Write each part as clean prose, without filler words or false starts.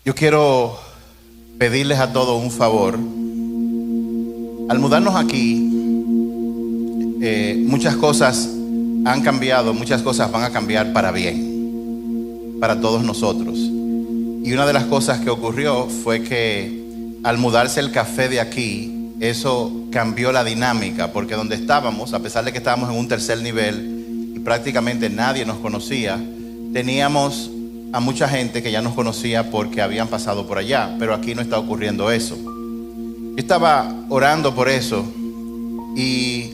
Yo quiero pedirles a todos un favor. Al mudarnos aquí, muchas cosas han cambiado, muchas cosas van a cambiar para bien, para todos nosotros. Y una de las cosas que ocurrió fue que al mudarse el café de aquí, eso cambió la dinámica, porque donde estábamos, a pesar de que estábamos en un tercer nivel y prácticamente nadie nos conocía, teníamos a mucha gente que ya nos conocía porque habían pasado por allá, pero aquí no está ocurriendo eso. Yo estaba orando por eso y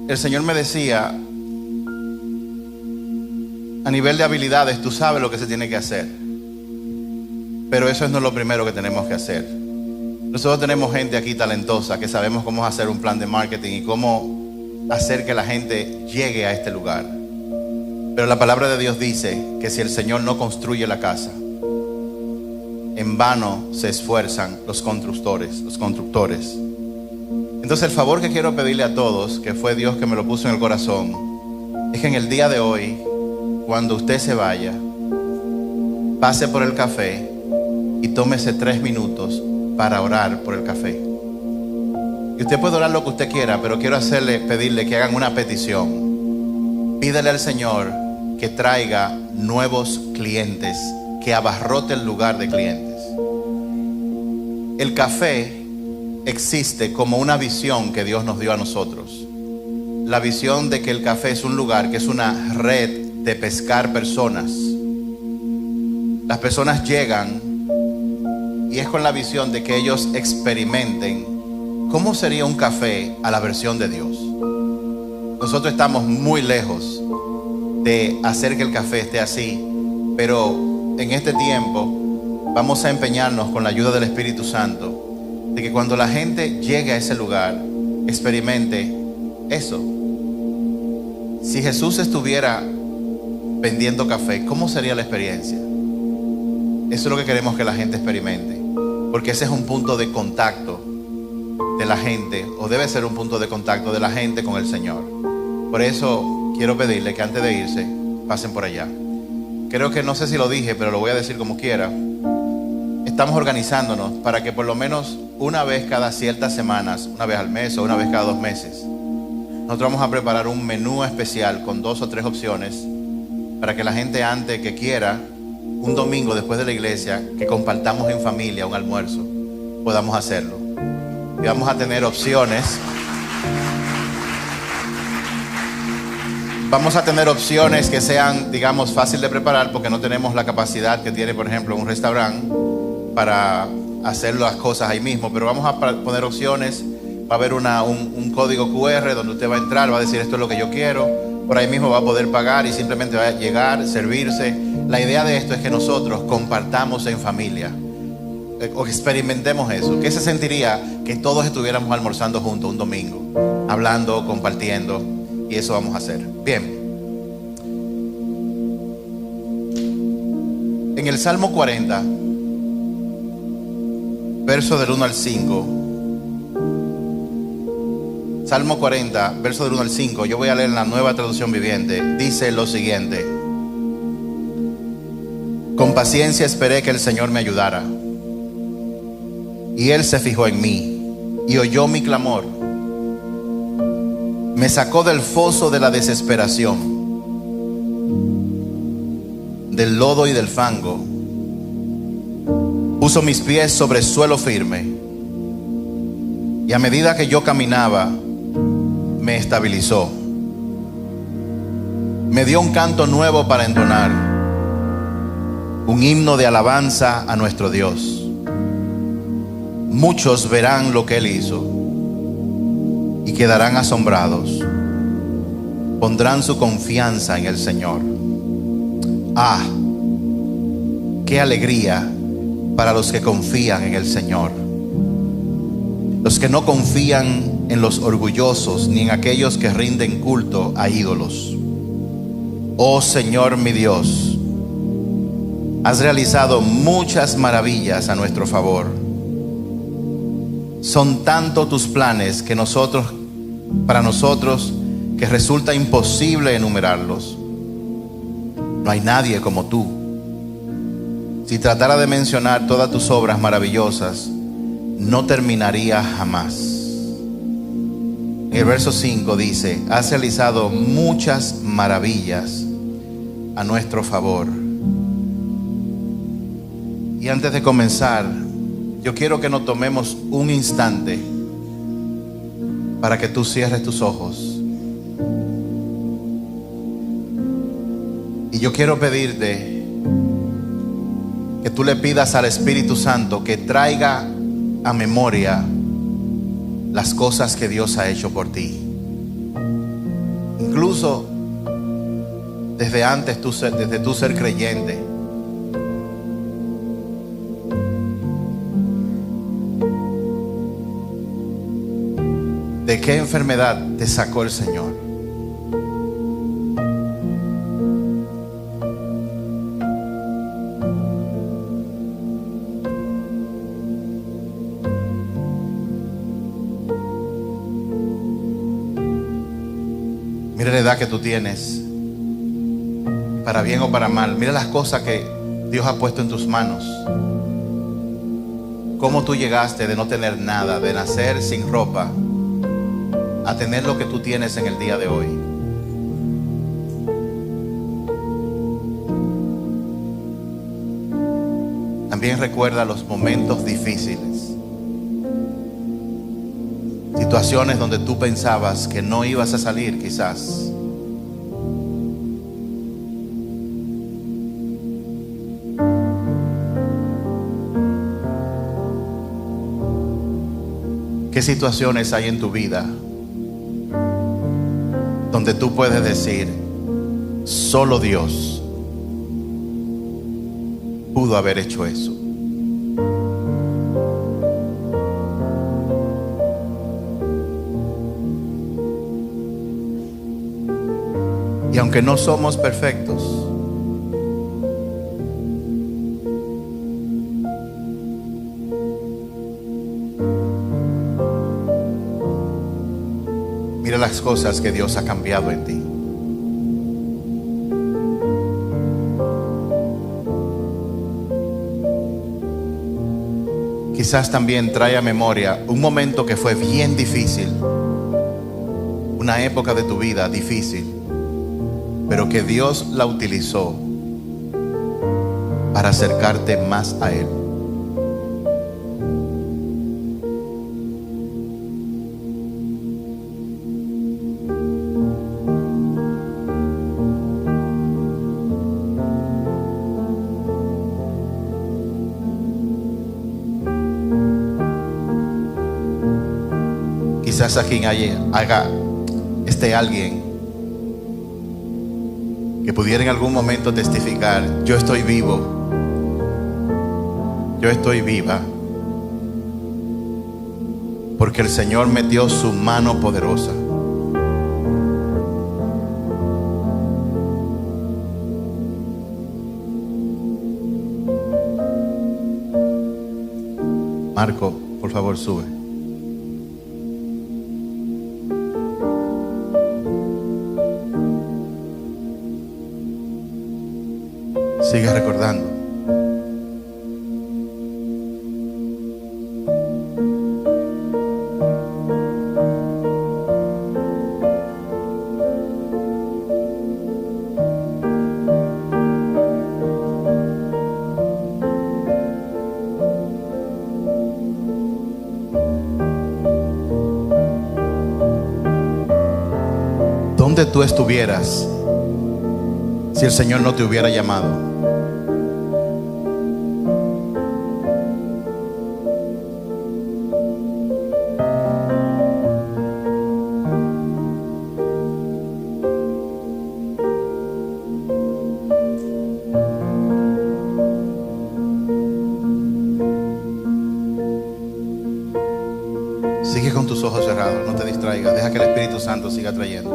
el Señor me decía, a nivel de habilidades, tú sabes lo que se tiene que hacer, pero eso no es lo primero que tenemos que hacer. Nosotros tenemos gente aquí talentosa que sabemos cómo hacer un plan de marketing y cómo hacer que la gente llegue a este lugar. Pero la palabra de Dios dice que si el Señor no construye la casa, en vano se esfuerzan los constructores. Entonces el favor que quiero pedirle a todos, que fue Dios que me lo puso en el corazón, es que en el día de hoy, cuando usted se vaya, pase por el café y tómese 3 minutos para orar por el café. Y usted puede orar lo que usted quiera, pero quiero pedirle que hagan una petición. Pídele al Señor que traiga nuevos clientes, que abarrote el lugar de clientes. El café existe como una visión que Dios nos dio a nosotros. La visión de que el café es un lugar, que es una red de pescar personas. Las personas llegan y es con la visión de que ellos experimenten cómo sería un café a la versión de Dios. Nosotros estamos muy lejos de hacer que el café esté así, pero en este tiempo vamos a empeñarnos con la ayuda del Espíritu Santo de que cuando la gente llegue a ese lugar experimente eso. Si Jesús estuviera vendiendo café, ¿cómo sería la experiencia? Eso es lo que queremos que la gente experimente, porque ese es un punto de contacto de la gente, o debe ser un punto de contacto de la gente con el Señor. Por eso quiero pedirle que antes de irse pasen por allá. Creo que no sé si lo dije, pero lo voy a decir como quiera. Estamos organizándonos para que por lo menos una vez cada ciertas semanas, una vez al mes o una vez cada 2 meses, nosotros vamos a preparar un menú especial con 2 o 3 opciones para que la gente antes que quiera, un domingo después de la iglesia, que compartamos en familia un almuerzo, podamos hacerlo. Y vamos a tener opciones. Vamos a tener opciones que sean, digamos, fácil de preparar, porque no tenemos la capacidad que tiene, por ejemplo, un restaurante para hacer las cosas ahí mismo. Pero vamos a poner opciones. Va a haber un código QR donde usted va a entrar, va a decir esto es lo que yo quiero. Por ahí mismo va a poder pagar y simplemente va a llegar, servirse. La idea de esto es que nosotros compartamos en familia, o experimentemos eso. ¿Qué se sentiría que todos estuviéramos almorzando juntos un domingo, hablando, compartiendo? Y eso vamos a hacer. Bien. En el Salmo 40, verso del 1 al 5. Salmo 40, verso del 1 al 5. Yo voy a leer la Nueva Traducción Viviente. Dice lo siguiente: con paciencia esperé que el Señor me ayudara, y Él se fijó en mí y oyó mi clamor. Me sacó del foso de la desesperación, del lodo y del fango. Puso mis pies sobre suelo firme, y a medida que yo caminaba, me estabilizó. Me dio un canto nuevo para entonar, un himno de alabanza a nuestro Dios. Muchos verán lo que Él hizo y quedarán asombrados. Pondrán su confianza en el Señor. Ah, qué alegría para los que confían en el Señor. Los que no confían en los orgullosos ni en aquellos que rinden culto a ídolos. Oh Señor mi Dios, has realizado muchas maravillas a nuestro favor. Son tanto tus planes que para nosotros que resulta imposible enumerarlos. No hay nadie como tú. Si tratara de mencionar todas tus obras maravillosas, no terminaría jamás. En el verso 5 dice: has realizado muchas maravillas a nuestro favor. Y antes de comenzar, yo quiero que nos tomemos un instante para que tú cierres tus ojos. Y yo quiero pedirte que tú le pidas al Espíritu Santo que traiga a memoria las cosas que Dios ha hecho por ti. Incluso desde antes, desde tu ser creyente. ¿De qué enfermedad te sacó el Señor? Mira la edad que tú tienes, para bien o para mal. Mira las cosas que Dios ha puesto en tus manos. Cómo tú llegaste de no tener nada, de nacer sin ropa, a tener lo que tú tienes en el día de hoy. También recuerda los momentos difíciles, situaciones donde tú pensabas que no ibas a salir quizás. ¿Qué situaciones hay en tu vida donde tú puedes decir: solo Dios pudo haber hecho eso? Y aunque no somos perfectos, mira las cosas que Dios ha cambiado en ti. Quizás también trae a memoria un momento que fue bien difícil, una época de tu vida difícil, pero que Dios la utilizó para acercarte más a Él. Quizás aquí esté alguien que pudiera en algún momento testificar: yo estoy vivo, yo estoy viva, porque el Señor metió su mano poderosa. Marco, por favor, sube. Sigue recordando. ¿Dónde tú estuvieras si el Señor no te hubiera llamado? Sigue con tus ojos cerrados, no te distraigas, deja que el Espíritu Santo siga trayendo.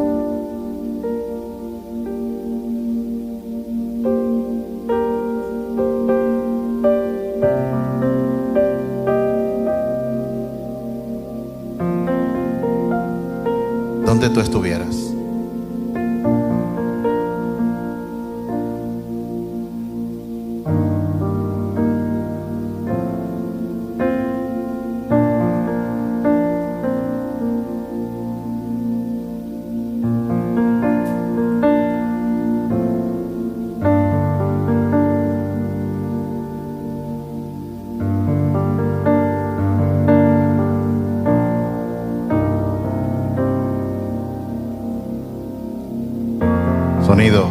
Donde tú estuvieras. Sonido.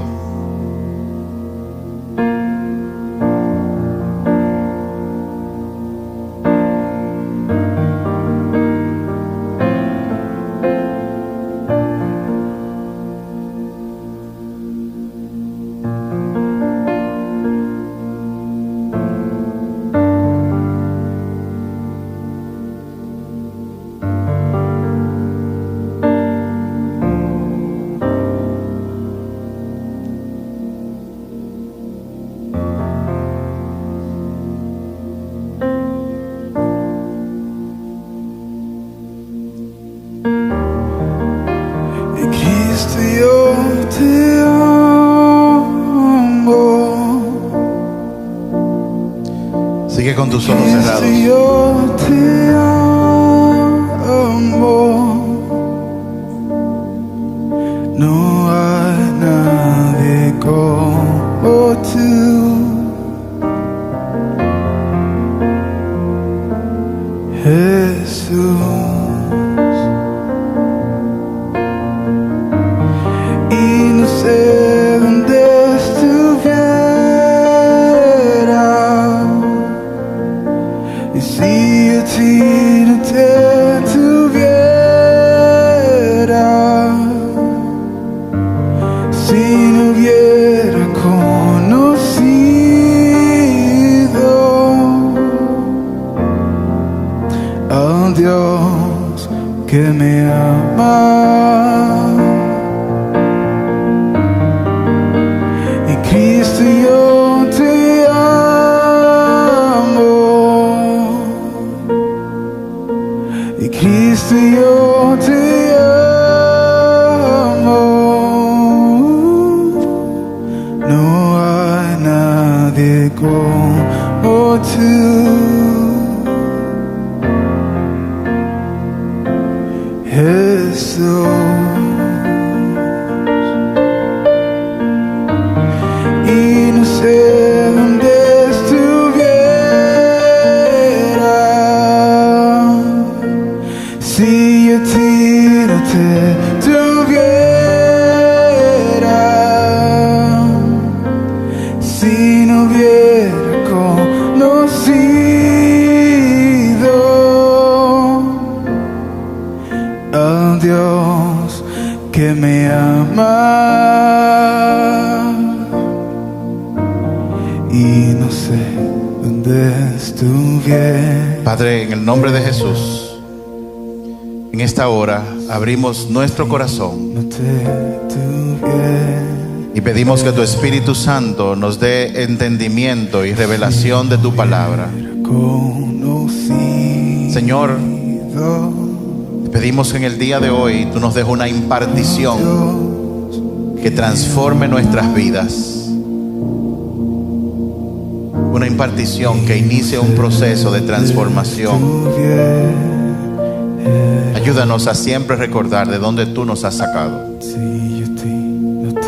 Sigue con tus ojos cerrados. No hay nadie como tú, Jesús. Y no sé dónde estuviera, y si a ti no te tuviera, si no hubiera conocido al Dios que me ama, y Cristo yo te amo, y Cristo yo te amo. No hay nadie como tú, Jesús. Y no sé dónde estuviera, si a ti no te tuviera, si no hubiera conocido al Dios que me ama, y no sé dónde estuviera. Padre, en el nombre de Jesús, en esta hora abrimos nuestro corazón No te tuviera. y pedimos que tu Espíritu Santo nos dé entendimiento y revelación de tu palabra. Conocido. Señor, te pedimos que en el día de hoy tú nos dejes una impartición que transforme nuestras vidas. Una impartición que inicie un proceso de transformación. Ayúdanos a siempre recordar de dónde tú nos has sacado. Si yo a ti no te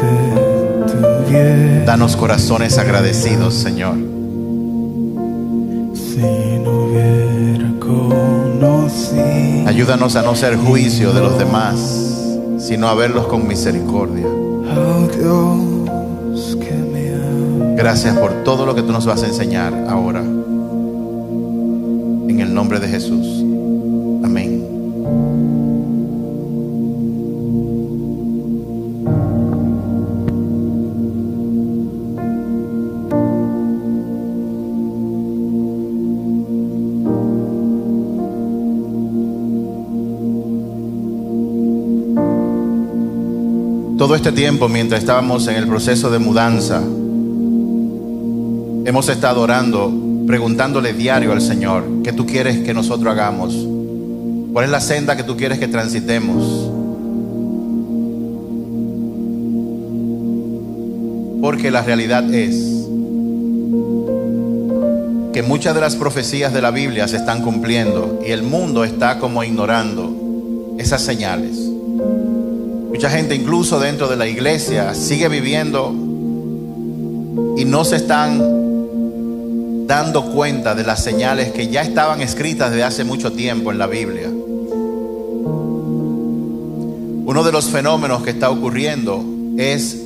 tuviera, Danos corazones agradecidos, Señor. si no hubiera conocido Ayúdanos a no ser juicio de los demás, sino a verlos con misericordia. al Dios que me ama. Gracias por todo lo que tú nos vas a enseñar ahora. En el nombre de Jesús. Amén. Todo este tiempo, mientras estábamos en el proceso de mudanza, hemos estado orando, preguntándole diario al Señor, ¿qué tú quieres que nosotros hagamos? ¿Cuál es la senda que tú quieres que transitemos? Porque la realidad es que muchas de las profecías de la Biblia se están cumpliendo y el mundo está como ignorando esas señales. Mucha gente, incluso dentro de la iglesia, sigue viviendo y no se están dando cuenta de las señales que ya estaban escritas desde hace mucho tiempo en la Biblia. Uno de los fenómenos que está ocurriendo es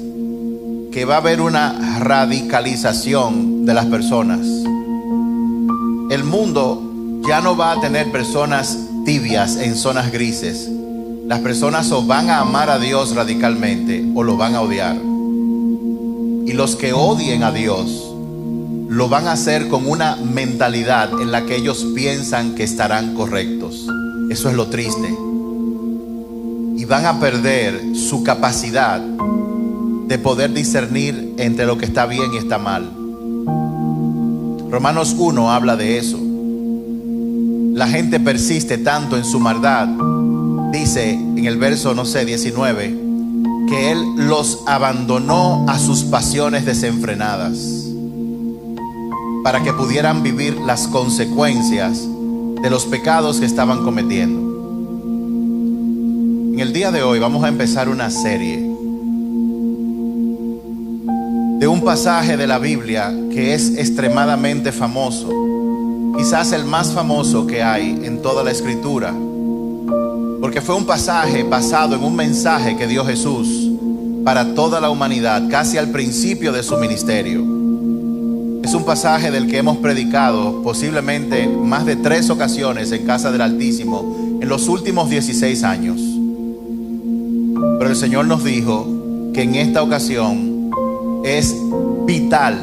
que va a haber una radicalización de las personas. El mundo ya no va a tener personas tibias en zonas grises. Las personas o van a amar a Dios radicalmente o lo van a odiar. Y los que odien a Dios lo van a hacer con una mentalidad en la que ellos piensan que estarán correctos. Eso es lo triste. Y van a perder su capacidad de poder discernir entre lo que está bien y está mal. Romanos 1 habla de eso. La gente persiste tanto en su maldad. Dice en el verso, 19, que Él los abandonó a sus pasiones desenfrenadas para que pudieran vivir las consecuencias de los pecados que estaban cometiendo. En el día de hoy vamos a empezar una serie de un pasaje de la Biblia que es extremadamente famoso, quizás el más famoso que hay en toda la Escritura, porque fue un pasaje basado en un mensaje que dio Jesús para toda la humanidad casi al principio de su ministerio. Es un pasaje del que hemos predicado posiblemente más de 3 ocasiones en Casa del Altísimo en los últimos 16 años. Pero el Señor nos dijo que en esta ocasión es vital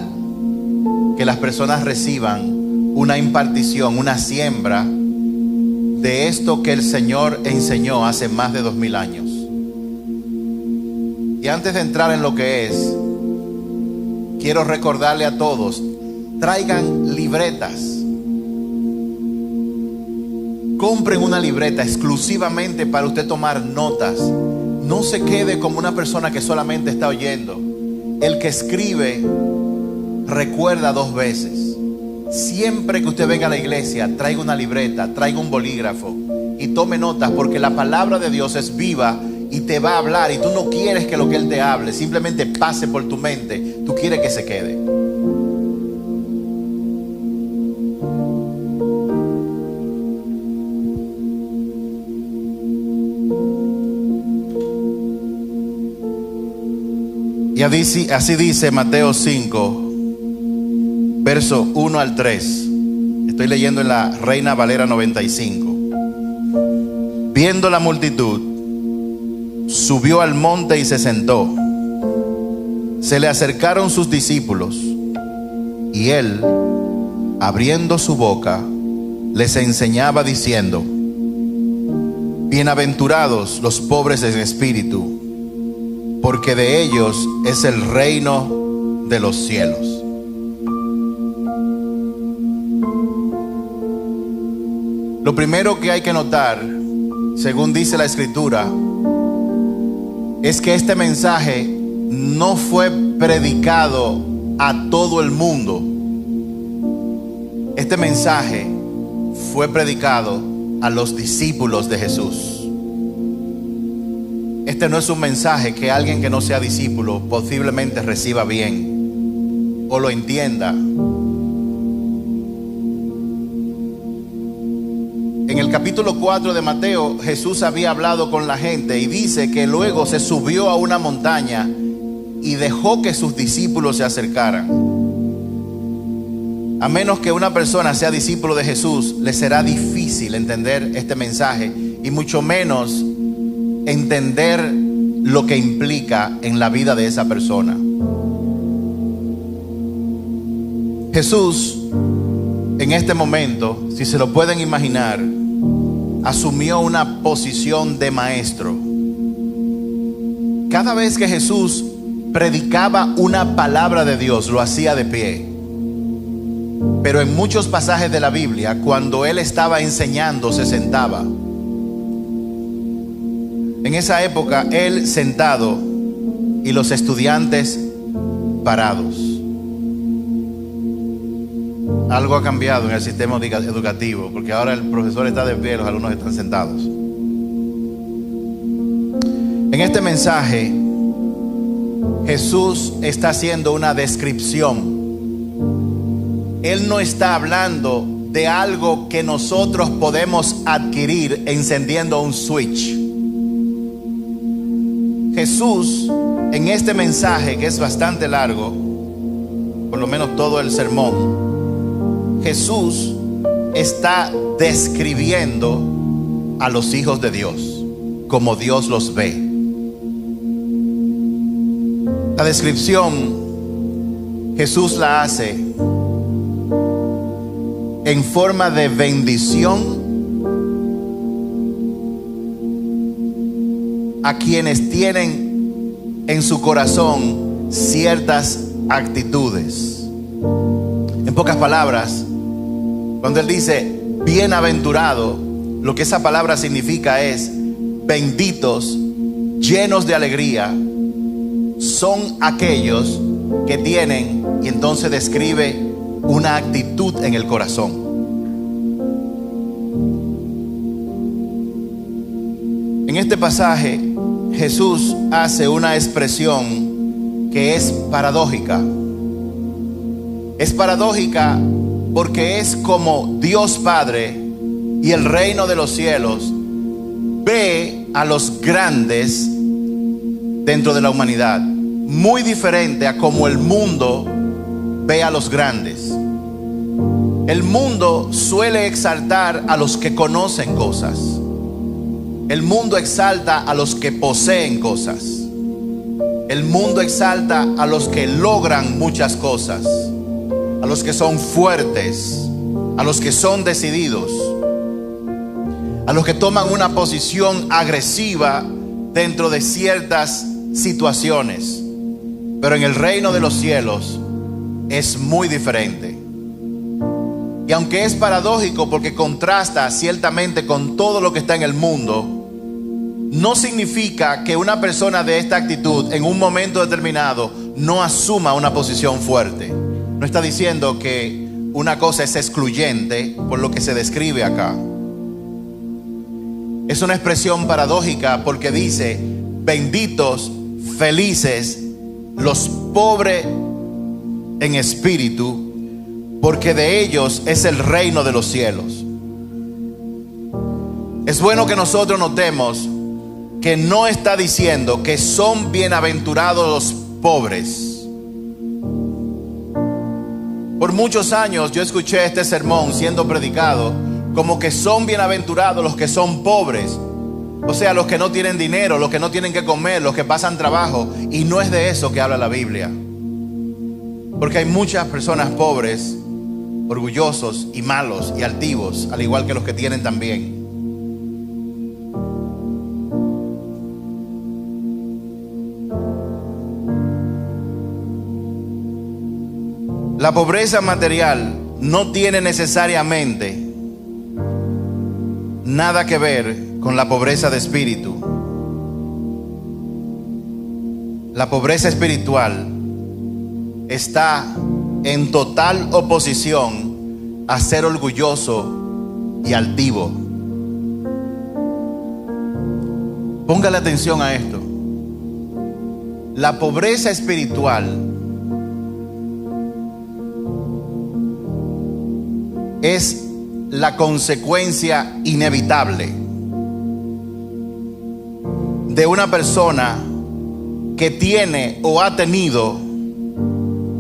que las personas reciban una impartición, una siembra de esto que el Señor enseñó hace más de 2000 años. Y antes de entrar en lo que es, quiero recordarle a todos, traigan libretas. Compren una libreta exclusivamente para usted tomar notas. No se quede como una persona que solamente está oyendo. El que escribe recuerda 2 veces. Siempre que usted venga a la iglesia, traiga una libreta, traiga un bolígrafo y tome notas, porque la palabra de Dios es viva y te va a hablar, y tú no quieres que lo que Él te hable simplemente pase por tu mente, tú quieres que se quede. Y así dice Mateo 5, verso 1 al 3. Estoy leyendo en la Reina Valera 95. Viendo la multitud, subió al monte y se sentó. Se le acercaron sus discípulos, y él, abriendo su boca, les enseñaba diciendo: Bienaventurados los pobres en espíritu, porque de ellos es el reino de los cielos. Lo primero que hay que notar, según dice la Escritura, es que este mensaje no fue predicado a todo el mundo. Este mensaje fue predicado a los discípulos de Jesús. Este no es un mensaje que alguien que no sea discípulo posiblemente reciba bien o lo entienda. En el capítulo 4 de Mateo, Jesús había hablado con la gente y dice que luego se subió a una montaña y dejó que sus discípulos se acercaran. A menos que una persona sea discípulo de Jesús, le será difícil entender este mensaje y mucho menos entender lo que implica en la vida de esa persona. Jesús, en este momento, si se lo pueden imaginar, asumió una posición de maestro. Cada vez que Jesús predicaba una palabra de Dios, lo hacía de pie. Pero en muchos pasajes de la Biblia, cuando él estaba enseñando, se sentaba. En esa época, él sentado y los estudiantes parados. Algo ha cambiado en el sistema educativo, porque ahora el profesor está de pie y los alumnos están sentados. En este mensaje, Jesús está haciendo una descripción. Él no está hablando de algo que nosotros podemos adquirir encendiendo un switch. Jesús, en este mensaje que es bastante largo, por lo menos todo el sermón, Jesús está describiendo a los hijos de Dios como Dios los ve. La descripción Jesús la hace en forma de bendición a quienes tienen en su corazón ciertas actitudes. En pocas palabras, cuando él dice bienaventurado, lo que esa palabra significa es benditos, llenos de alegría, son aquellos que tienen, y entonces describe una actitud en el corazón. En este pasaje, Jesús hace una expresión que es paradójica. Es paradójica porque es como Dios Padre y el reino de los cielos ve a los grandes dentro de la humanidad, muy diferente a como el mundo ve a los grandes. El mundo suele exaltar a los que conocen cosas. El mundo exalta a los que poseen cosas. El mundo exalta a los que logran muchas cosas, a los que son fuertes, a los que son decididos, a los que toman una posición agresiva dentro de ciertas situaciones. Pero en el reino de los cielos es muy diferente. Y aunque es paradójico porque contrasta ciertamente con todo lo que está en el mundo, no significa que una persona de esta actitud en un momento determinado no asuma una posición fuerte. No está diciendo que una cosa es excluyente por lo que se describe acá. Es una expresión paradójica porque dice: benditos, felices los pobres en espíritu, porque de ellos es el reino de los cielos. Es bueno que nosotros notemos que no está diciendo que son bienaventurados los pobres. Por muchos años yo escuché este sermón siendo predicado como que son bienaventurados los que son pobres, o sea, los que no tienen dinero, los que no tienen que comer, los que pasan trabajo. Y no es de eso que habla la Biblia, porque hay muchas personas pobres, orgullosos y malos y altivos, al igual que los que tienen también. La pobreza material no tiene necesariamente nada que ver con la pobreza de espíritu. La pobreza espiritual está en total oposición a ser orgulloso y altivo. Póngale atención a esto. La pobreza espiritual es la consecuencia inevitable de una persona que tiene o ha tenido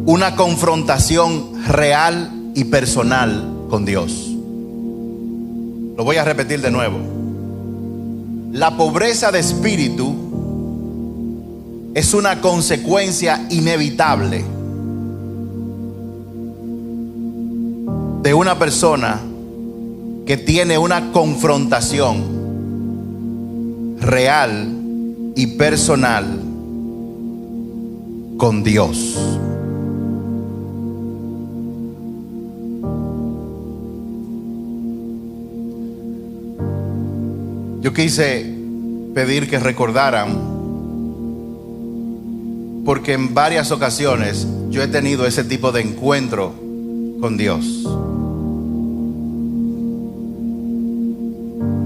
una confrontación real y personal con Dios. Lo voy a repetir de nuevo. La pobreza de espíritu es una consecuencia inevitable de una persona que tiene una confrontación real y personal con Dios. Yo quise pedir que recordaran, porque en varias ocasiones yo he tenido ese tipo de encuentro con Dios.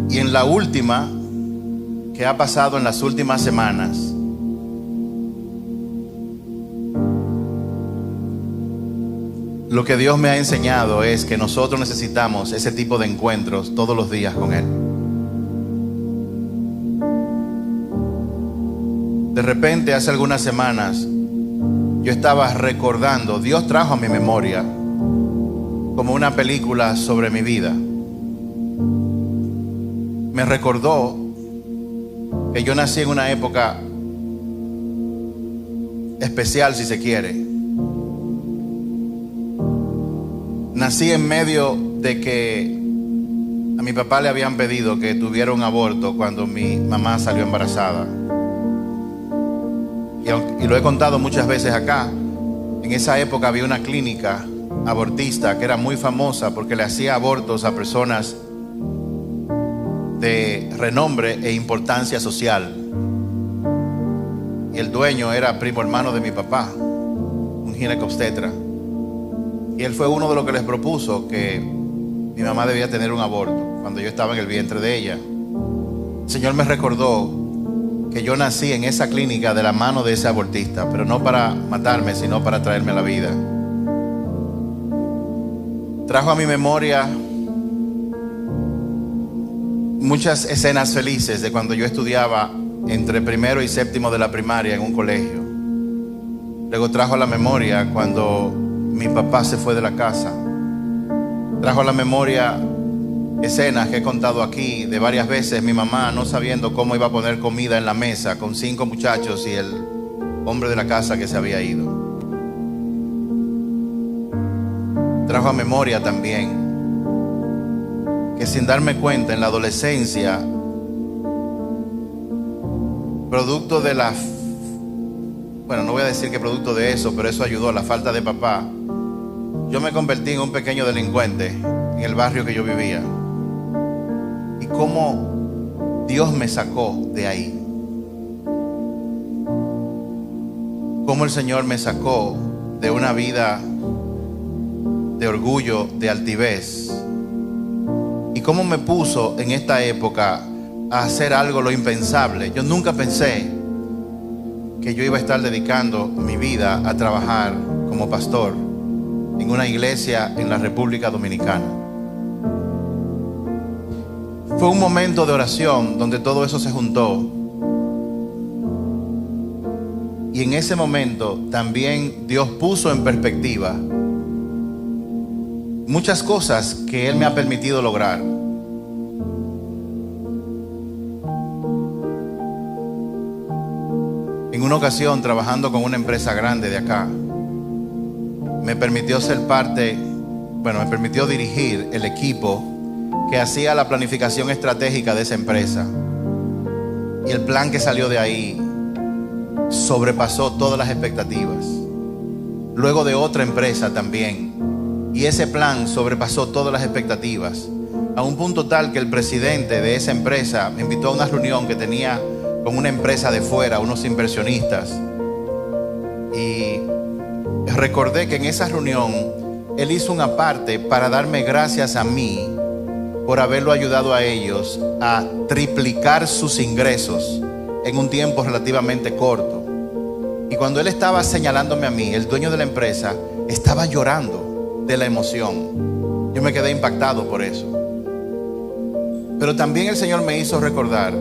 Y en la última, que ha pasado en las últimas semanas, lo que Dios me ha enseñado es que nosotros necesitamos ese tipo de encuentros todos los días con Él. De repente, hace algunas semanas, yo estaba recordando, Dios trajo a mi memoria como una película sobre mi vida. Me recordó que yo nací en una época especial, si se quiere. Nací en medio de que a mi papá le habían pedido que tuviera un aborto cuando mi mamá salió embarazada. Y lo he contado muchas veces acá. En esa época había una clínica abortista que era muy famosa porque le hacía abortos a personas de renombre e importancia social. Y el dueño era primo hermano de mi papá, un ginecobstetra. Y él fue uno de los que les propuso que mi mamá debía tener un aborto cuando yo estaba en el vientre de ella. El Señor me recordó que yo nací en esa clínica de la mano de ese abortista, pero no para matarme, sino para traerme a la vida. Trajo a mi memoria muchas escenas felices de cuando yo estudiaba entre primero y séptimo de la primaria en un colegio. Luego trajo a la memoria cuando mi papá se fue de la casa. Trajo a la memoria escenas que he contado aquí de varias veces mi mamá no sabiendo cómo iba a poner comida en la mesa con 5 muchachos y el hombre de la casa que se había ido. Trajo a memoria también que sin darme cuenta en la adolescencia, producto de la, bueno, no voy a decir que producto de eso, pero eso ayudó a la falta de papá, yo me convertí en un pequeño delincuente en el barrio que yo vivía. Y cómo Dios me sacó de ahí. Cómo el Señor me sacó de una vida de orgullo, de altivez. Y cómo me puso en esta época a hacer algo lo impensable. Yo nunca pensé que yo iba a estar dedicando mi vida a trabajar como pastor en una iglesia en la República Dominicana. Fue un momento de oración donde todo eso se juntó. Y en ese momento también Dios puso en perspectiva muchas cosas que Él me ha permitido lograr. En una ocasión, trabajando con una empresa grande de acá, me permitió ser parte, me permitió dirigir el equipo que hacía la planificación estratégica de esa empresa. Y el plan que salió de ahí sobrepasó todas las expectativas. Luego de otra empresa también. Y ese plan sobrepasó todas las expectativas. A un punto tal que el presidente de esa empresa me invitó a una reunión que tenía con una empresa de fuera, unos inversionistas. Y recordé que en esa reunión él hizo una parte para darme gracias a mí por haberlo ayudado a ellos a triplicar sus ingresos en un tiempo relativamente corto. Y cuando él estaba señalándome a mí, el dueño de la empresa estaba llorando de la emoción. Yo me quedé impactado por eso. Pero también el Señor me hizo recordar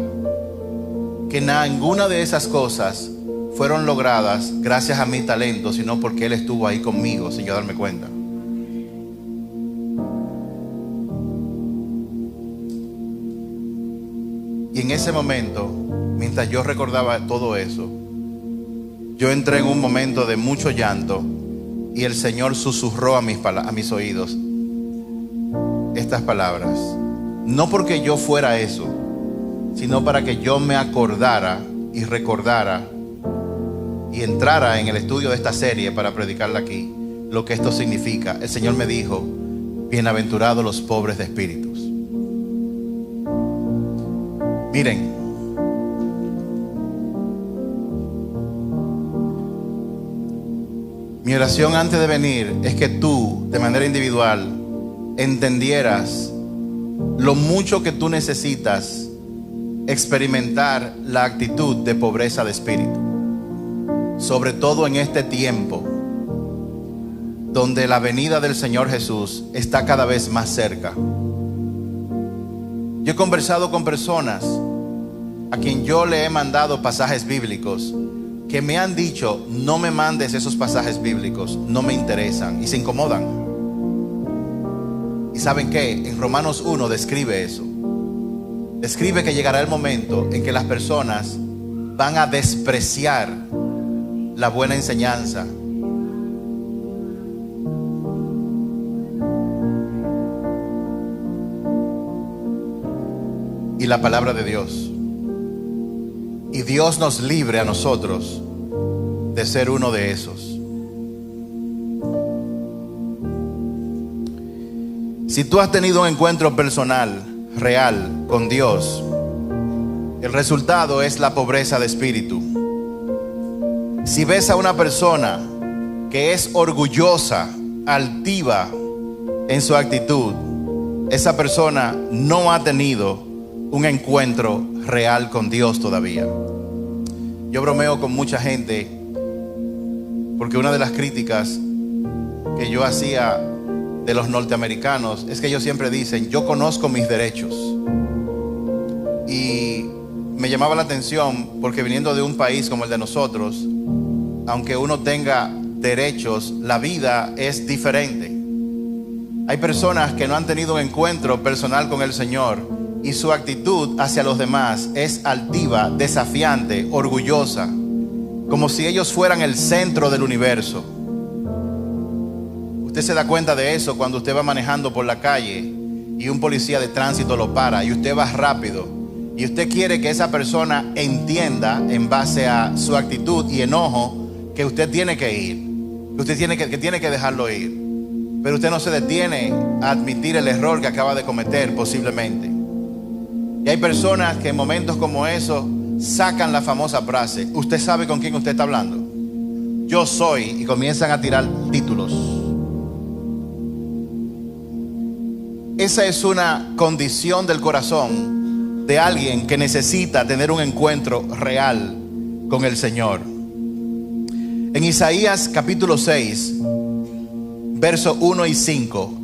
que ninguna de esas cosas fueron logradas gracias a mi talento, sino porque Él estuvo ahí conmigo sin yo darme cuenta. Y en ese momento, mientras yo recordaba todo eso, yo entré en un momento de mucho llanto y el Señor susurró a mis oídos estas palabras. No porque yo fuera eso, sino para que yo me acordara y recordara y entrara en el estudio de esta serie para predicarla aquí, lo que esto significa. El Señor me dijo: bienaventurados los pobres de espíritus. Miren, mi oración antes de venir es que tú, de manera individual, entendieras lo mucho que tú necesitas experimentar la actitud de pobreza de espíritu, sobre todo en este tiempo donde la venida del Señor Jesús está cada vez más cerca. Yo he conversado con personas a quien yo le he mandado pasajes bíblicos, que me han dicho: no me mandes esos pasajes bíblicos, no me interesan, y se incomodan. ¿Y saben qué? En Romanos 1 describe eso. Describe que llegará el momento en que las personas van a despreciar la buena enseñanza. Y la palabra de Dios. Y Dios nos libre a nosotros de ser uno de esos. Si tú has tenido un encuentro personal, real, con Dios, el resultado es la pobreza de espíritu. Si ves a una persona que es orgullosa, altiva en su actitud, esa persona no ha tenido un encuentro real con Dios todavía. Yo bromeo con mucha gente porque una de las críticas que yo hacía de los norteamericanos es que ellos siempre dicen: yo conozco mis derechos. Y me llamaba la atención porque viniendo de un país como el de nosotros, aunque uno tenga derechos, la vida es diferente. Hay personas que no han tenido un encuentro personal con el Señor y su actitud hacia los demás es altiva, desafiante, orgullosa, como si ellos fueran el centro del universo. Usted se da cuenta de eso cuando usted va manejando por la calle y un policía de tránsito lo para y usted va rápido y usted quiere que esa persona entienda en base a su actitud y enojo que usted tiene que ir, que usted tiene que dejarlo ir, pero usted no se detiene a admitir el error que acaba de cometer posiblemente. Y hay personas que en momentos como esos sacan la famosa frase: usted sabe con quién usted está hablando, yo soy, y comienzan a tirar títulos. Esa es una condición del corazón de alguien que necesita tener un encuentro real con el Señor. En Isaías capítulo 6, versos 1 y 5,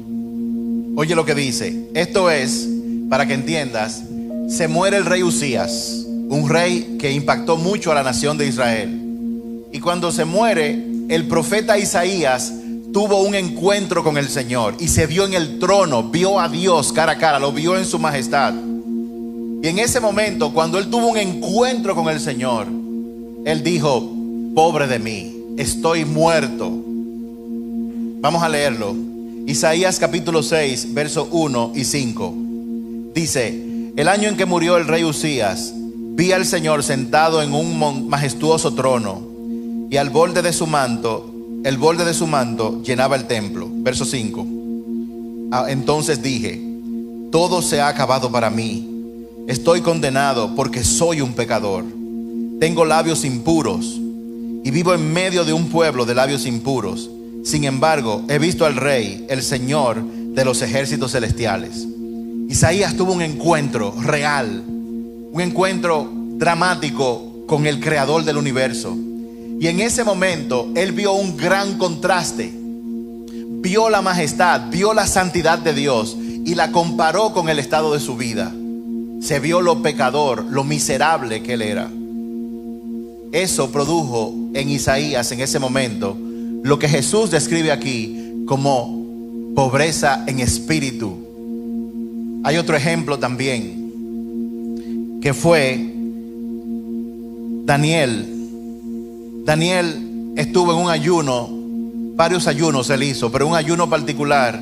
oye lo que dice. Esto es, para que entiendas, se muere el rey Usías, un rey que impactó mucho a la nación de Israel. Y cuando se muere, el profeta Isaías tuvo un encuentro con el Señor y se vio en el trono, vio a Dios cara a cara, lo vio en su majestad. Y en ese momento, cuando él tuvo un encuentro con el Señor, él dijo: pobre de mí, estoy muerto. Vamos a leerlo. Isaías capítulo 6, versos 1 y 5. Dice: el año en que murió el rey Usías, vi al Señor sentado en un majestuoso trono, y el borde de su manto llenaba el templo. Verso 5. Entonces dije: todo se ha acabado para mí. Estoy condenado porque soy un pecador. Tengo labios impuros y vivo en medio de un pueblo de labios impuros. Sin embargo, he visto al Rey, el Señor de los ejércitos celestiales. Isaías tuvo un encuentro real, un encuentro dramático con el creador del universo. Y en ese momento él vio un gran contraste. Vio la majestad, vio la santidad de Dios y la comparó con el estado de su vida. Se vio lo pecador, lo miserable que él era. Eso produjo en Isaías en ese momento lo que Jesús describe aquí como pobreza en espíritu. Hay otro ejemplo también, que fue Daniel. Daniel estuvo en un ayuno, varios ayunos él hizo, pero un ayuno particular.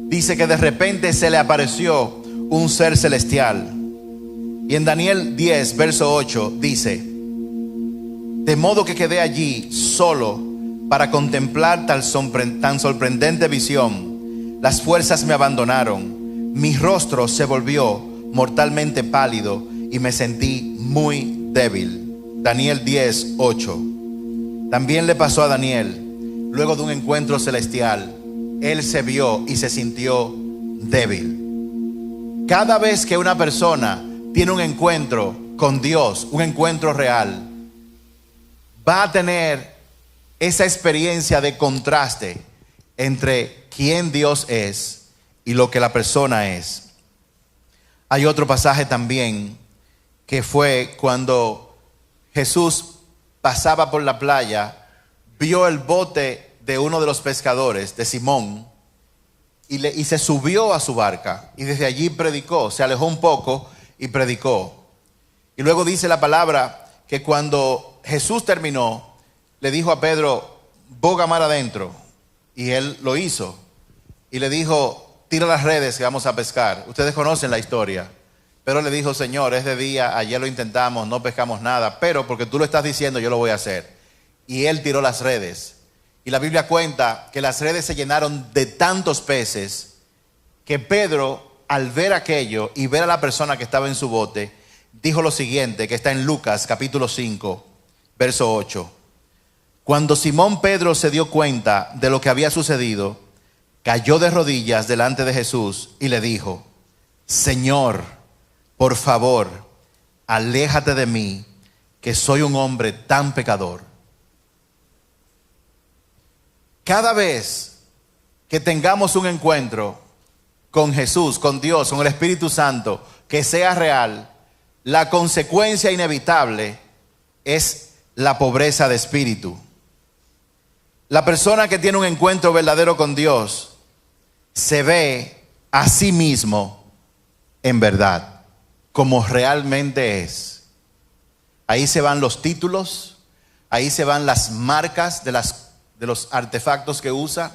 Dice que de repente se le apareció un ser celestial. Y en Daniel 10, verso 8 dice: de modo que quedé allí solo para contemplar tan sorprendente visión. Las fuerzas me abandonaron, mi rostro se volvió mortalmente pálido y me sentí muy débil. Daniel 10, 8. También le pasó a Daniel, luego de un encuentro celestial, él se vio y se sintió débil. Cada vez que una persona tiene un encuentro con Dios, un encuentro real, va a tener esa experiencia de contraste entre quién Dios es y lo que la persona es. Hay otro pasaje también que fue cuando Jesús pasaba por la playa, vio el bote de uno de los pescadores, de Simón, y se subió a su barca y desde allí predicó, se alejó un poco y predicó. Y luego dice la palabra que cuando Jesús terminó, le dijo a Pedro, boga mar adentro, y él lo hizo. Y le dijo, tira las redes que vamos a pescar. Ustedes conocen la historia. Pero le dijo, Señor, es de día, ayer lo intentamos, no pescamos nada, pero porque tú lo estás diciendo, yo lo voy a hacer. Y él tiró las redes. Y la Biblia cuenta que las redes se llenaron de tantos peces que Pedro, al ver aquello y ver a la persona que estaba en su bote, dijo lo siguiente, que está en Lucas capítulo 5, verso 8. Cuando Simón Pedro se dio cuenta de lo que había sucedido, cayó de rodillas delante de Jesús y le dijo, Señor, por favor, aléjate de mí, que soy un hombre tan pecador. Cada vez que tengamos un encuentro con Jesús, con Dios, con el Espíritu Santo, que sea real, la consecuencia inevitable es la pobreza de espíritu. La persona que tiene un encuentro verdadero con Dios se ve a sí mismo en verdad, como realmente es. Ahí se van los títulos, ahí se van las marcas de los artefactos que usa,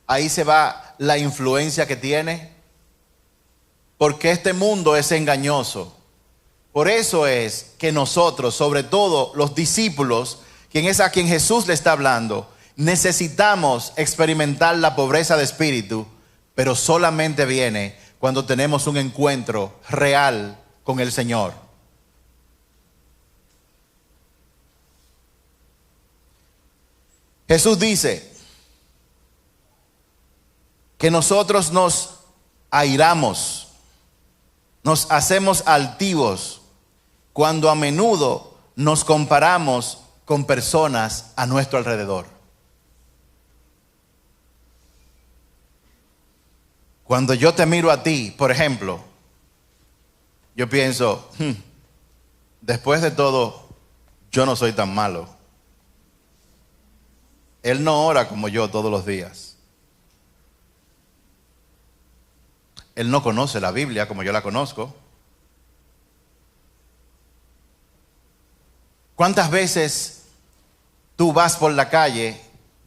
ahí se va la influencia que tiene, porque este mundo es engañoso. Por eso es que nosotros, sobre todo los discípulos, quien es a quien Jesús le está hablando, necesitamos experimentar la pobreza de espíritu, pero solamente viene cuando tenemos un encuentro real con el Señor. Jesús dice que nosotros nos airamos, nos hacemos altivos cuando a menudo nos comparamos con personas a nuestro alrededor. Cuando yo te miro a ti, por ejemplo, yo pienso, después de todo, yo no soy tan malo. Él no ora como yo todos los días. Él no conoce la Biblia como yo la conozco. ¿Cuántas veces tú vas por la calle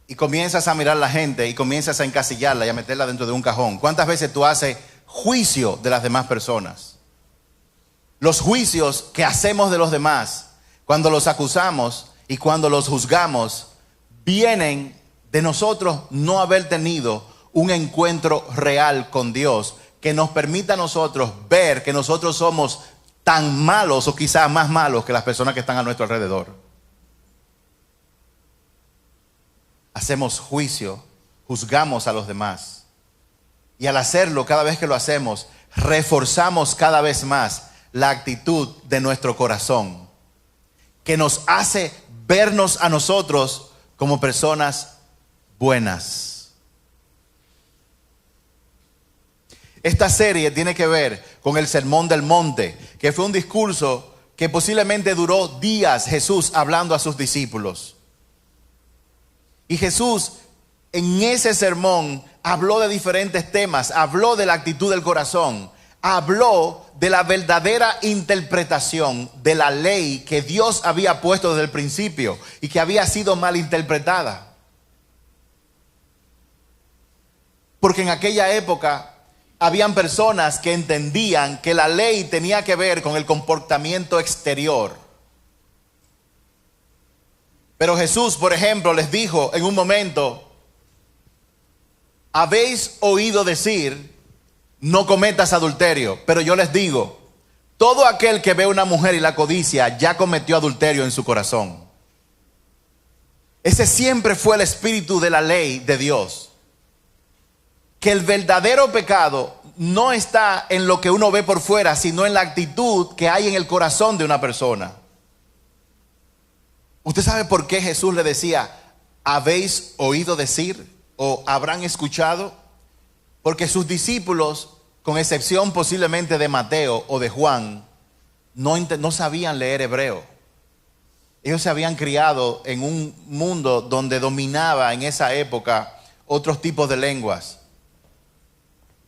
y comienzas a mirar a la gente y comienzas a encasillarla y a meterla dentro de un cajón? ¿Cuántas veces tú haces juicio de las demás personas? Los juicios que hacemos de los demás, cuando los acusamos y cuando los juzgamos, vienen de nosotros no haber tenido un encuentro real con Dios que nos permita a nosotros ver que nosotros somos tan malos o quizás más malos que las personas que están a nuestro alrededor. Hacemos juicio, juzgamos a los demás. Y al hacerlo, cada vez que lo hacemos, reforzamos cada vez más la actitud de nuestro corazón, que nos hace vernos a nosotros como personas buenas. Esta serie tiene que ver con el Sermón del Monte, que fue un discurso que posiblemente duró días Jesús hablando a sus discípulos. Y Jesús en ese sermón habló de diferentes temas, habló de la actitud del corazón, habló de la verdadera interpretación de la ley que Dios había puesto desde el principio y que había sido mal interpretada. Porque en aquella época habían personas que entendían que la ley tenía que ver con el comportamiento exterior. Pero Jesús, por ejemplo, les dijo en un momento: habéis oído decir, no cometas adulterio. Pero yo les digo, todo aquel que ve a una mujer y la codicia ya cometió adulterio en su corazón. Ese siempre fue el espíritu de la ley de Dios. Que el verdadero pecado no está en lo que uno ve por fuera, sino en la actitud que hay en el corazón de una persona. ¿Usted sabe por qué Jesús le decía, habéis oído decir o habrán escuchado? Porque sus discípulos, con excepción posiblemente de Mateo o de Juan, no sabían leer hebreo. Ellos se habían criado en un mundo donde dominaba en esa época otros tipos de lenguas.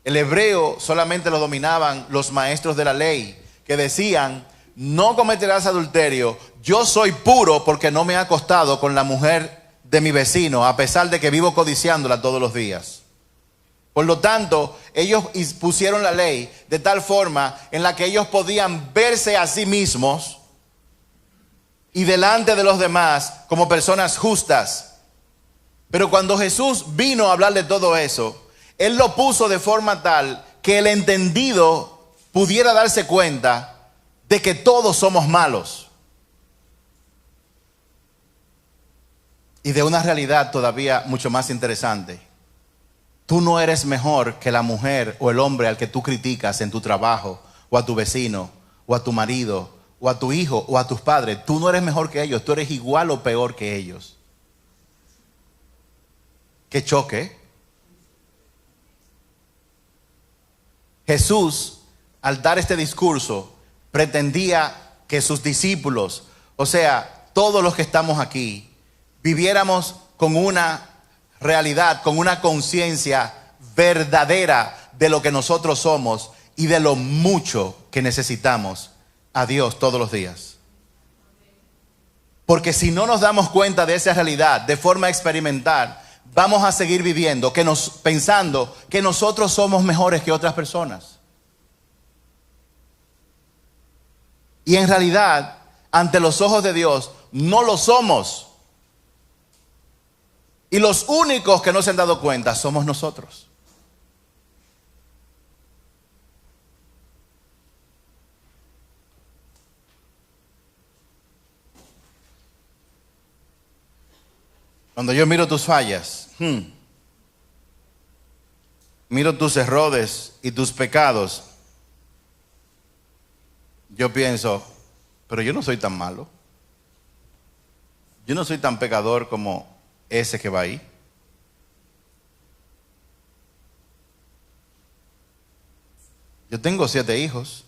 El hebreo solamente lo dominaban los maestros de la ley, que decían: no cometerás adulterio, yo soy puro porque no me he acostado con la mujer de mi vecino, a pesar de que vivo codiciándola todos los días. Por lo tanto, ellos pusieron la ley de tal forma en la que ellos podían verse a sí mismos y delante de los demás como personas justas. Pero cuando Jesús vino a hablar de todo eso, Él lo puso de forma tal que el entendido pudiera darse cuenta de que todos somos malos. Y de una realidad todavía mucho más interesante. Tú no eres mejor que la mujer o el hombre al que tú criticas en tu trabajo, o a tu vecino, o a tu marido, o a tu hijo, o a tus padres. Tú no eres mejor que ellos, tú eres igual o peor que ellos. ¡Qué choque! Jesús, al dar este discurso, pretendía que sus discípulos, o sea, todos los que estamos aquí, viviéramos con una realidad, con una conciencia verdadera de lo que nosotros somos y de lo mucho que necesitamos a Dios todos los días. Porque si no nos damos cuenta de esa realidad de forma experimental, vamos a seguir viviendo pensando que nosotros somos mejores que otras personas. Y en realidad, ante los ojos de Dios, no lo somos. Y los únicos que no se han dado cuenta somos nosotros. Cuando yo miro tus fallas, miro tus errores y tus pecados, yo pienso, pero yo no soy tan malo. Yo no soy tan pecador como ese que va ahí. Yo tengo 7 hijos.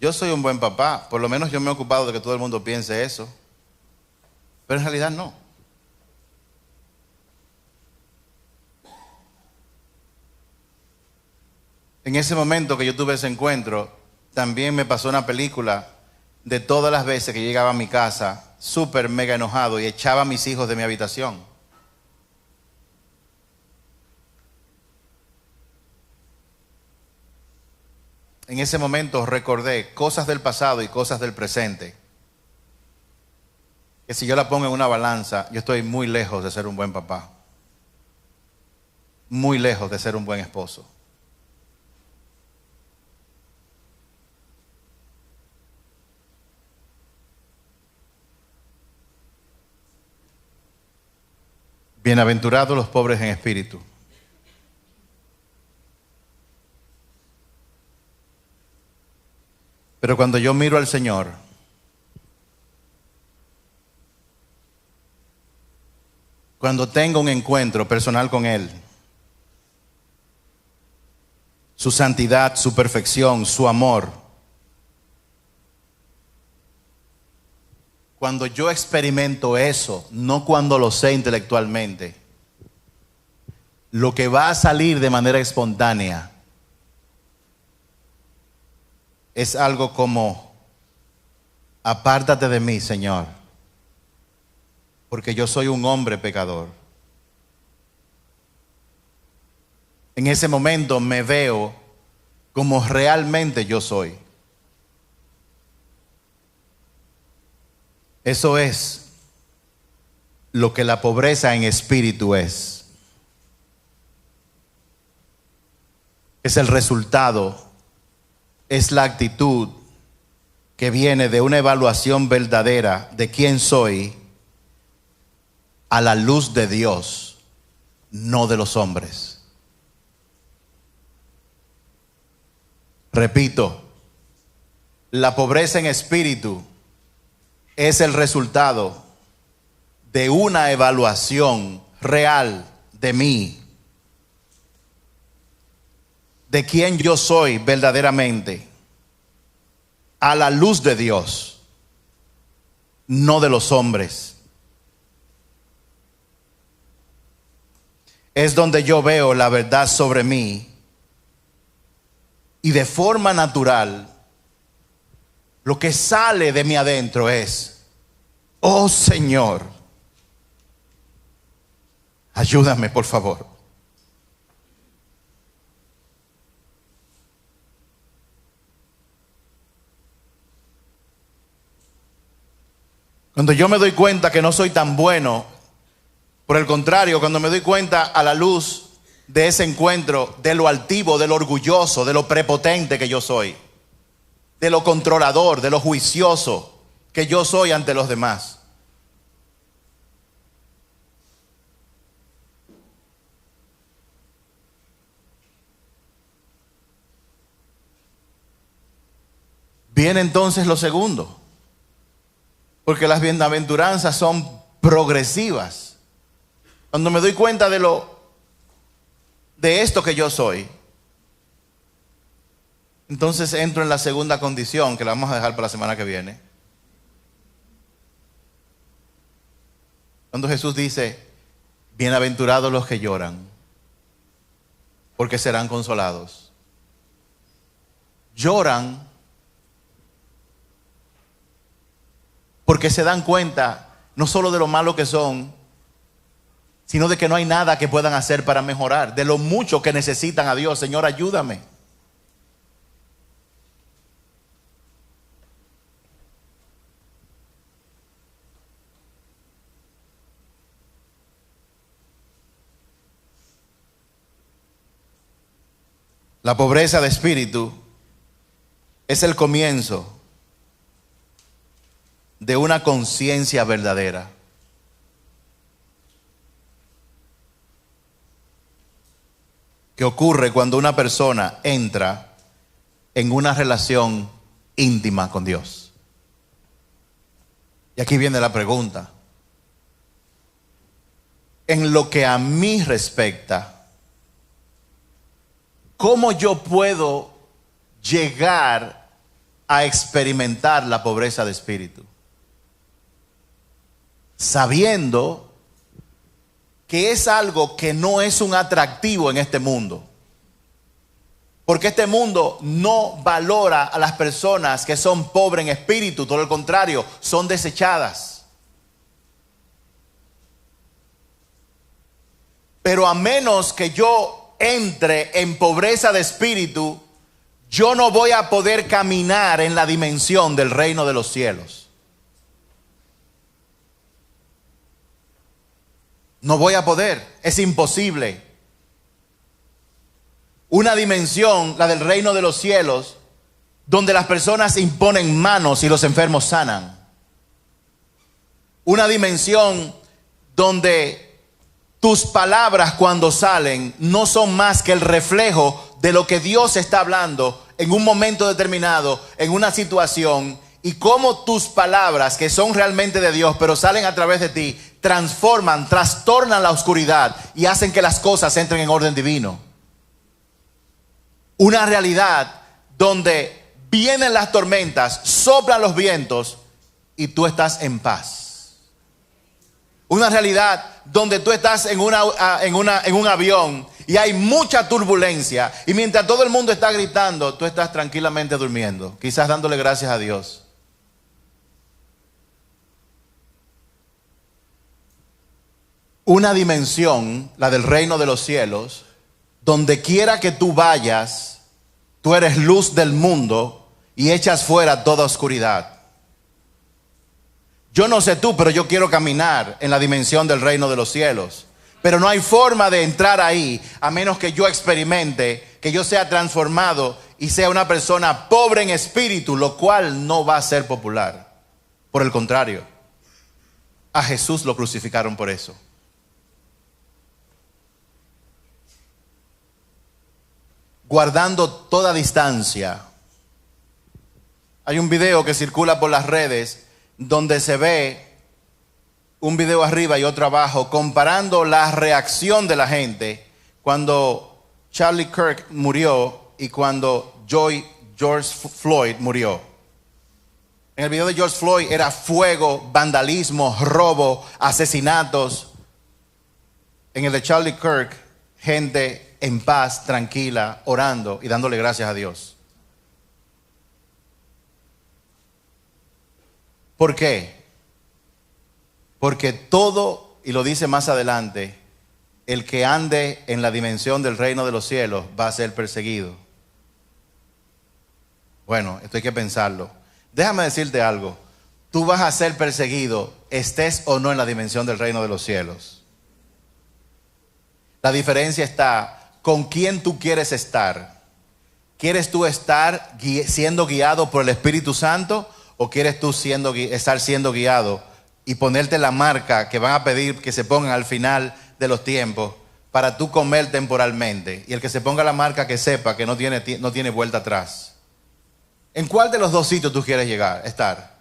Yo soy un buen papá. Por lo menos yo me he ocupado de que todo el mundo piense eso. Pero en realidad no. En ese momento que yo tuve ese encuentro, también me pasó una película de todas las veces que llegaba a mi casa súper mega enojado y echaba a mis hijos de mi habitación. En ese momento recordé cosas del pasado y cosas del presente, que si yo la pongo en una balanza, yo estoy muy lejos de ser un buen papá, muy lejos de ser un buen esposo. Bienaventurados los pobres en espíritu. Pero cuando yo miro al Señor, cuando tengo un encuentro personal con Él, su santidad, su perfección, su amor, cuando yo experimento eso, no cuando lo sé intelectualmente, lo que va a salir de manera espontánea es algo como: apártate de mí, Señor, porque yo soy un hombre pecador. En ese momento me veo como realmente yo soy. Eso es lo que la pobreza en espíritu es. Es el resultado, es la actitud que viene de una evaluación verdadera de quién soy a la luz de Dios, no de los hombres. Repito, la pobreza en espíritu es el resultado de una evaluación real de mí, de quién yo soy verdaderamente, a la luz de Dios, no de los hombres. Es donde yo veo la verdad sobre mí y de forma natural lo que sale de mí adentro es: oh Señor, ayúdame por favor. Cuando yo me doy cuenta que no soy tan bueno, por el contrario, cuando me doy cuenta a la luz de ese encuentro, de lo altivo, de lo orgulloso, de lo prepotente que yo soy, de lo controlador, de lo juicioso que yo soy ante los demás, viene entonces lo segundo. Porque las bienaventuranzas son progresivas. Cuando me doy cuenta de esto que yo soy, entonces entro en la segunda condición, que la vamos a dejar para la semana que viene. Cuando Jesús dice: bienaventurados los que lloran, porque serán consolados. Lloran porque se dan cuenta no solo de lo malo que son, sino de que no hay nada que puedan hacer para mejorar, de lo mucho que necesitan a Dios. Señor, ayúdame. La pobreza de espíritu es el comienzo de una conciencia verdadera. Que ocurre cuando una persona entra en una relación íntima con Dios. Y aquí viene la pregunta. En lo que a mí respecta, ¿cómo yo puedo llegar a experimentar la pobreza de espíritu? Sabiendo que es algo que no es un atractivo en este mundo. Porque este mundo no valora a las personas que son pobres en espíritu, todo lo contrario, son desechadas. Pero a menos que yo entre en pobreza de espíritu, yo no voy a poder caminar en la dimensión del reino de los cielos. No voy a poder, es imposible. Una dimensión, la del reino de los cielos, donde las personas imponen manos y los enfermos sanan. Una dimensión donde tus palabras cuando salen no son más que el reflejo de lo que Dios está hablando en un momento determinado, en una situación, y cómo tus palabras, que son realmente de Dios, pero salen a través de ti, transforman, trastornan la oscuridad y hacen que las cosas entren en orden divino. Una realidad donde vienen las tormentas, soplan los vientos y tú estás en paz. Una realidad donde tú estás en un avión y hay mucha turbulencia, y mientras todo el mundo está gritando, tú estás tranquilamente durmiendo, quizás dándole gracias a Dios. Una dimensión, la del reino de los cielos, donde quiera que tú vayas, tú eres luz del mundo y echas fuera toda oscuridad. Yo no sé tú, pero yo quiero caminar en la dimensión del reino de los cielos. Pero no hay forma de entrar ahí a menos que yo experimente, que yo sea transformado y sea una persona pobre en espíritu, lo cual no va a ser popular. Por el contrario, a Jesús lo crucificaron por eso. Guardando toda distancia. Hay un video que circula por las redes donde se ve un video arriba y otro abajo comparando la reacción de la gente cuando Charlie Kirk murió y cuando George Floyd murió. En el video de George Floyd era fuego, vandalismo, robo, asesinatos. En el de Charlie Kirk, gente en paz, tranquila, orando y dándole gracias a Dios. ¿Por qué? Porque todo, y lo dice más adelante, el que ande en la dimensión del reino de los cielos va a ser perseguido. Bueno, esto hay que pensarlo. Déjame decirte algo. Tú vas a ser perseguido, estés o no en la dimensión del reino de los cielos. La diferencia está con quién tú quieres estar. ¿Quieres tú estar siendo guiado por el Espíritu Santo o quieres tú estar siendo guiado y ponerte la marca que van a pedir que se pongan al final de los tiempos para tú comer temporalmente? Y el que se ponga la marca que sepa que no tiene vuelta atrás. ¿En cuál de los dos sitios tú quieres estar?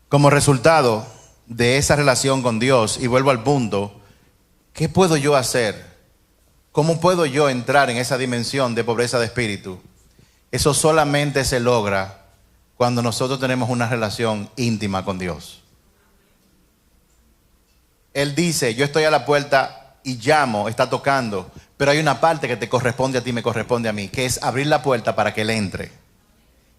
Como resultado de esa relación con Dios, y vuelvo al punto, ¿qué puedo yo hacer? ¿Cómo puedo yo entrar en esa dimensión de pobreza de espíritu? Eso solamente se logra cuando nosotros tenemos una relación íntima con Dios. Él dice, yo estoy a la puerta y llamo, está tocando, pero hay una parte que te corresponde a ti, me corresponde a mí, que es abrir la puerta para que Él entre.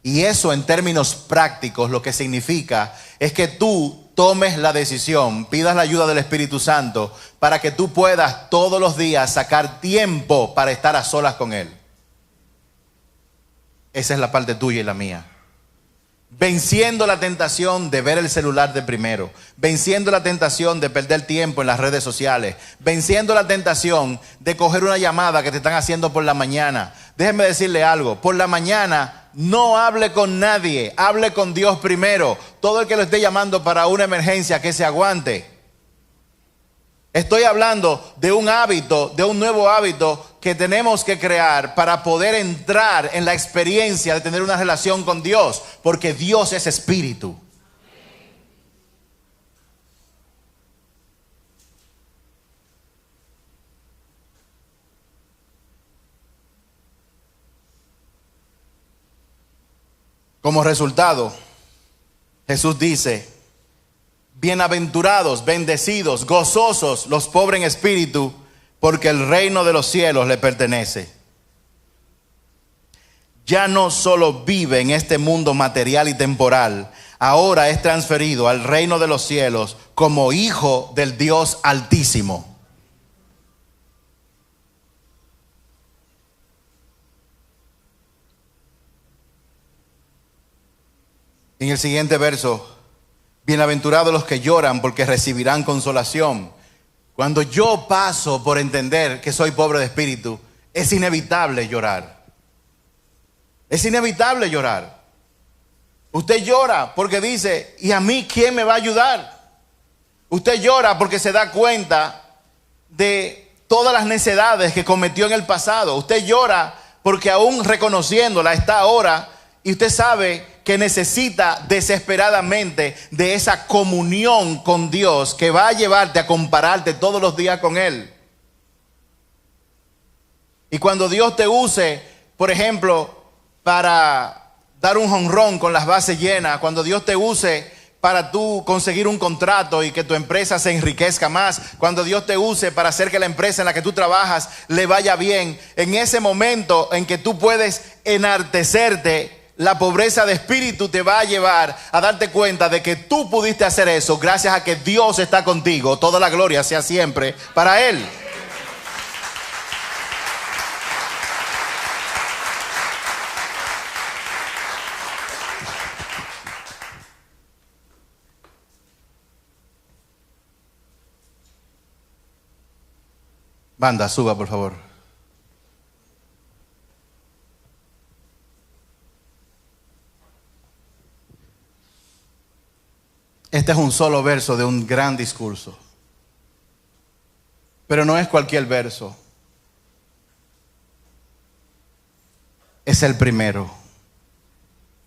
Y eso en términos prácticos lo que significa es que tú tomes la decisión, pidas la ayuda del Espíritu Santo para que tú puedas todos los días sacar tiempo para estar a solas con Él. Esa es la parte tuya y la mía. Venciendo la tentación de ver el celular de primero, venciendo la tentación de perder tiempo en las redes sociales, venciendo la tentación de coger una llamada que te están haciendo por la mañana. Déjenme decirle algo, por la mañana no hable con nadie, hable con Dios primero. Todo el que lo esté llamando para una emergencia, que se aguante. Estoy hablando de un hábito, de un nuevo hábito que tenemos que crear para poder entrar en la experiencia de tener una relación con Dios, porque Dios es espíritu. Como resultado, Jesús dice: bienaventurados, bendecidos, gozosos los pobres en espíritu, porque el reino de los cielos le pertenece. Ya no solo vive en este mundo material y temporal, ahora es transferido al reino de los cielos como hijo del Dios Altísimo. En el siguiente verso, bienaventurados los que lloran porque recibirán consolación. Cuando yo paso por entender que soy pobre de espíritu, es inevitable llorar. Es inevitable llorar. Usted llora porque dice, ¿y a mí quién me va a ayudar? Usted llora porque se da cuenta de todas las necedades que cometió en el pasado. Usted llora porque aún reconociéndola está ahora y usted sabe que necesita desesperadamente de esa comunión con Dios que va a llevarte a compararte todos los días con Él. Y cuando Dios te use, por ejemplo, para dar un jonrón con las bases llenas, cuando Dios te use para tú conseguir un contrato y que tu empresa se enriquezca más, cuando Dios te use para hacer que la empresa en la que tú trabajas le vaya bien, en ese momento en que tú puedes enaltecerte, la pobreza de espíritu te va a llevar a darte cuenta de que tú pudiste hacer eso gracias a que Dios está contigo. Toda la gloria sea siempre para Él. Banda, suba por favor. Este es un solo verso de un gran discurso. Pero no es cualquier verso. Es el primero.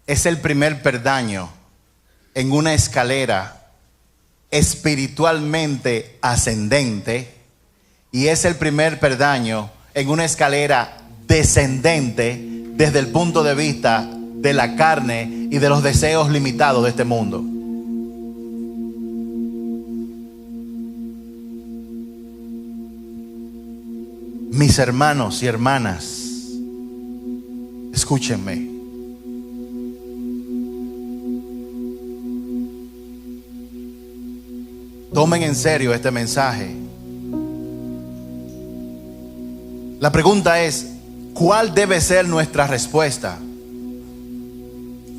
Es el primer peldaño en una escalera espiritualmente ascendente Y es el primer peldaño en una escalera descendente desde el punto de vista de la carne y de los deseos limitados de este mundo. Mis hermanos y hermanas, escúchenme. Tomen en serio este mensaje. La pregunta es, ¿cuál debe ser nuestra respuesta?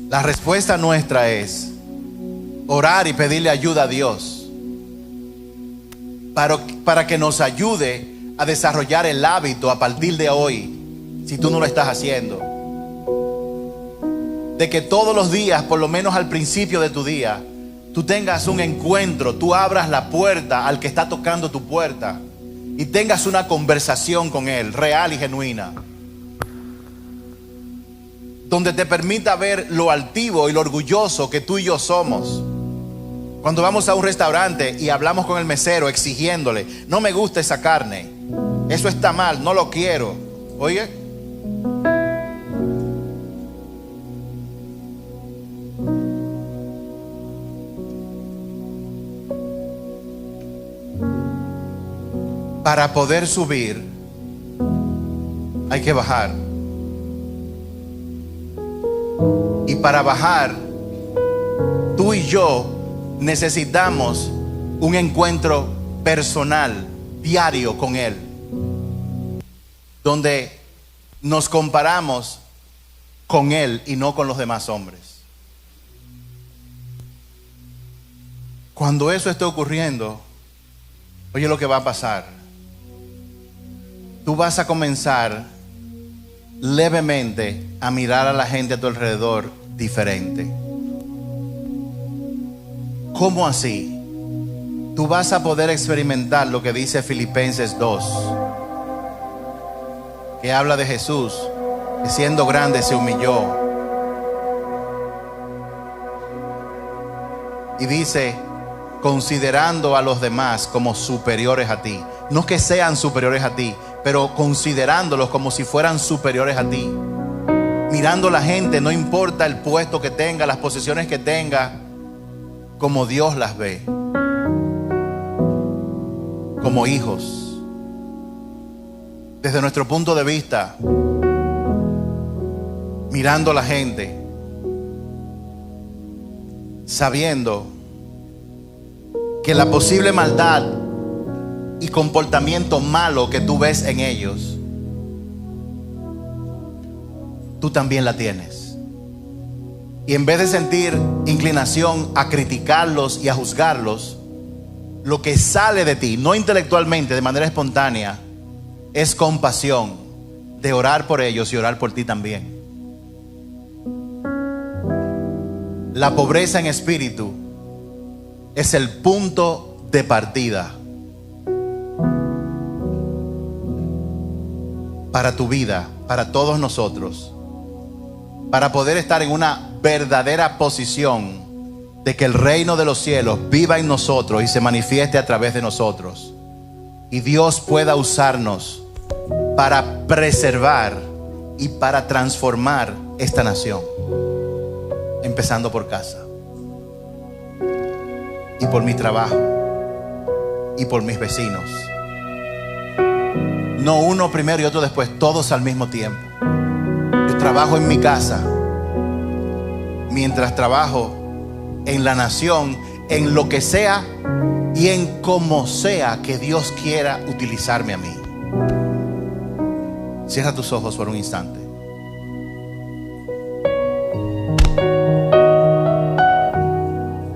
La respuesta nuestra es orar y pedirle ayuda a Dios para que nos ayude a desarrollar el hábito a partir de hoy, si tú no lo estás haciendo, de que todos los días, por lo menos al principio de tu día, tú tengas un encuentro, tú abras la puerta al que está tocando tu puerta y tengas una conversación con él, real y genuina, donde te permita ver lo altivo y lo orgulloso que tú y yo somos. Cuando vamos a un restaurante y hablamos con el mesero exigiéndole, no me gusta esa carne, eso está mal, no lo quiero. Oye, para poder subir hay que bajar. Y para bajar, tú y yo necesitamos un encuentro personal, diario con Él, donde nos comparamos con Él y no con los demás hombres. Cuando eso esté ocurriendo, oye lo que va a pasar. Tú vas a comenzar levemente a mirar a la gente a tu alrededor diferente. ¿Cómo así? Tú vas a poder experimentar lo que dice Filipenses 2, que habla de Jesús, que siendo grande se humilló. Y dice, considerando a los demás como superiores a ti. No que sean superiores a ti, pero considerándolos como si fueran superiores a ti. Mirando a la gente, no importa el puesto que tenga, las posesiones que tenga, como Dios las ve, como hijos. Desde nuestro punto de vista, mirando a la gente, sabiendo que la posible maldad y comportamiento malo que tú ves en ellos, tú también la tienes. Y en vez de sentir inclinación a criticarlos y a juzgarlos, lo que sale de ti, no intelectualmente, de manera espontánea, es compasión de orar por ellos y orar por ti también. La pobreza en espíritu es el punto de partida para tu vida, para todos nosotros, para poder estar en una verdadera posición de que el reino de los cielos viva en nosotros y se manifieste a través de nosotros, y Dios pueda usarnos para preservar y para transformar esta nación, empezando por casa y por mi trabajo y por mis vecinos. No uno primero y otro después, todos al mismo tiempo. Yo trabajo en mi casa mientras trabajo en la nación, en lo que sea y en como sea que Dios quiera utilizarme a mí. Cierra tus ojos por un instante.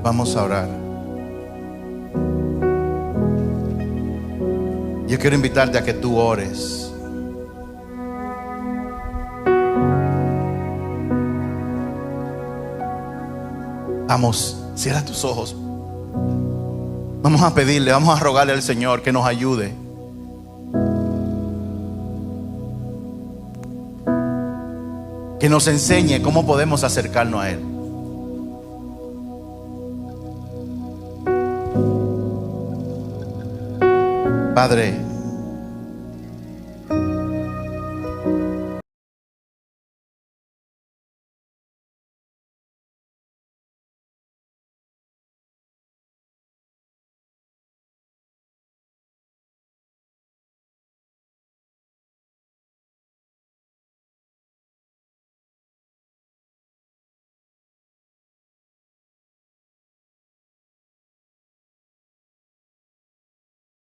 Vamos a orar. Yo quiero invitarte a que tú ores. Vamos, cierra tus ojos. Vamos a pedirle, vamos a rogarle al Señor que nos ayude. Que nos enseñe cómo podemos acercarnos a Él. Padre,